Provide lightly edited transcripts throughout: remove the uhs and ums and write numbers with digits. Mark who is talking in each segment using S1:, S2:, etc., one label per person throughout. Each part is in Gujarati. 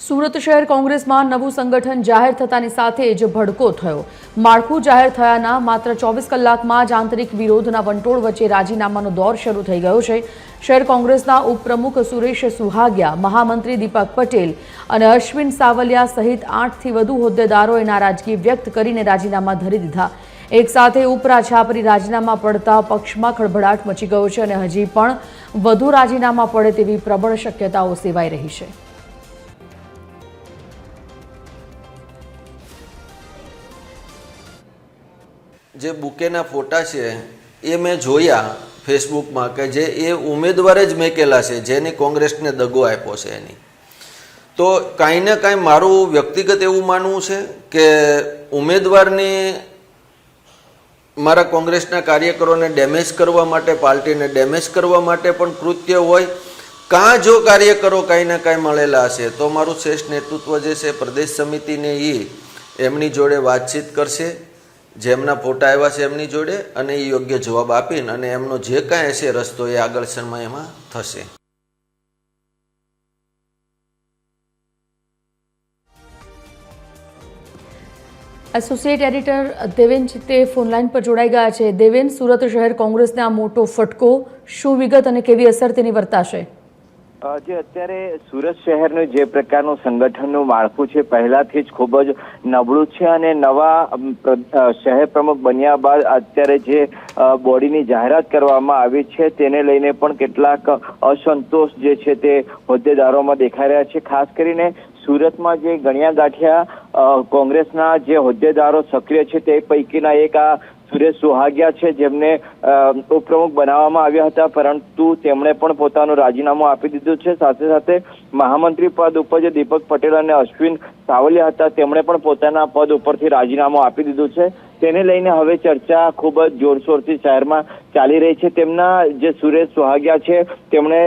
S1: સુરત શહેર કોંગ્રેસમાં નવું સંગઠન જાહેર થતાની સાથે જ ભડકો થયો। માળખું જાહેર થયાના માત્ર 24 કલાકમાં જ આંતરિક વિરોધના વંટોળ વચ્ચે રાજીનામાનો દોર શરૂ થઈ ગયો છે। શહેર કોંગ્રેસના ઉપપ્રમુખ સુરેશ સુહાગિયા, મહામંત્રી દીપક પટેલ અને અશ્વિન સાવલિયા સહિત 8થી વધુ હોદ્દેદારોએ નારાજગી વ્યક્ત કરીને રાજીનામા ધરી દીધા। એક સાથે ઉપરા છાપરી રાજીનામા પડતા પક્ષમાં ખળભળાટ મચી ગયો છે અને હજી પણ વધુ રાજીનામા પડે તેવી પ્રબળ શક્યતાઓ સેવાઈ રહી છે।
S2: જે બુકેના ફોટા છે એ મેં જોયા ફેસબુકમાં કે જે એ ઉમેદવારે જ મેકેલા છે જેની કોંગ્રેસને દગો આપ્યો છે એની। તો કાંઈ ને કાંઈ મારું વ્યક્તિગત એવું માનવું છે કે ઉમેદવારની મારા કોંગ્રેસના કાર્યકરોને ડેમેજ કરવા માટે, પાર્ટીને ડેમેજ કરવા માટે પણ કૃત્ય હોય, કાં જો કાર્યકરો કાંઈ ને કાંઈ મળેલા હશે તો મારું શ્રેષ્ઠ નેતૃત્વ જે છે પ્રદેશ સમિતિને એમની જોડે વાતચીત કરશે, જેમના ફોટા આવ્યા છે એમની જોડે, અને એ યોગ્ય જવાબ આપીને અને એમનો જે કાંઈ હશે રસ્તો એ આગળ સમયમાં થશે।
S1: એસોસિએટ એડિટર દેવેન ચિત્તે ફોનલાઈન પર જોડાઈ ગયા છે। દેવેન, સુરત શહેર કોંગ્રેસને આ મોટો ફટકો, શું વિગત અને કેવી અસર તેની વર્તાશે?
S3: જે અત્યારે સુરત શહેરનું જે પ્રકારનું સંગઠનનું માળખું છે પહેલાથી જ ખૂબ જ નબળું છે અને નવા શહેર પ્રમુખ બન્યા બાદ અત્યારે જે બોડીની જાહેરાત કરવામાં આવી છે તેને લઈને પણ કેટલાક અસંતોષ જે છે તે હોદ્દેદારોમાં દેખાઈ રહ્યા છે। ખાસ કરીને સુરતમાં જે ગણ્યા ગાંઠિયા કોંગ્રેસના જે હોદ્દેદારો સક્રિય છે તે પૈકીના એક આ સુરેશ સુહાગિયા છે, જેમને ઉપપ્રમુખ બનાવવામાં આવ્યા હતા, પરંતુ તેમણે પણ પોતાનું રાજીનામું આપી દીધું છે। સાથે સાથે મહામંત્રી પદ ઉપર જે દીપક પટેલ અને અશ્વિન સાવલિયા હતા તેમણે પણ પોતાના પદ ઉપરથી રાજીનામું આપી દીધું છે। તેને લઈને હવે ચર્ચા ખૂબ જ જોરશોરથી શહેરમાં ચાલી રહી છે। તેમના જે સુરેશ સુહાગિયા છે તેમણે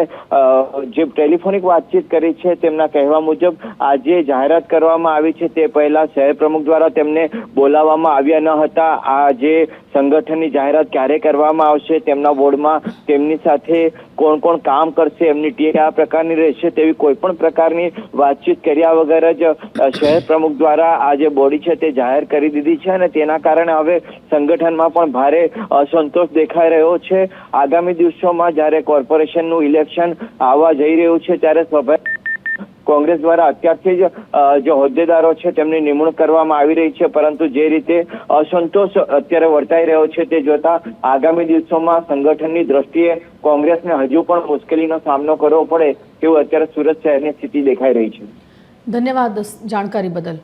S3: જે ટેલિફોનિક વાતચીત કરી છે તેમના કહેવા મુજબ આજે જાહેરાત કરવામાં આવી છે તે પહેલા શહેર પ્રમુખ દ્વારા તેમને બોલાવવામાં આવ્યા ન હતા। આ જે સંગઠનની જાહેરાત ક્યારે કરવામાં આવશે, તેમના બોર્ડમાં તેમની સાથે કોણ કોણ કામ કરશે, એમની ટીમ આ પ્રકારની રહેશે તેવી કોઈ પણ પ્રકારની વાતચીત કર્યા વગર જ શહેર પ્રમુખ દ્વારા આ જે બોડી છે તે જાહેર કરી દીધી છે અને તેના કારણે હવે સંગઠનમાં પણ ભારે અસંતોષ દેખાઈ રહ્યો છે। આગામી દિવસોમાં જ્યારે કોર્પોરેશનનું ઇલેક્શન આવવા જઈ રહ્યું છે ત્યારે સ્વાભાવિક કોંગ્રેસ દ્વારા અત્યારથી જ જે હોદ્દેદારો છે તેમની નિમણૂક કરવામાં આવી રહી છે, પરંતુ જે રીતે અસંતોષ અત્યારે વર્તાઈ રહ્યો છે તે જોતા આગામી દિવસોમાં સંગઠનની દ્રષ્ટિએ કોંગ્રેસને હજુ પણ મુશ્કેલીનો સામનો કરવો પડે તેવું અત્યારે સુરત શહેરની સ્થિતિ દેખાઈ રહી છે।
S1: ધન્યવાદ જાણકારી બદલ।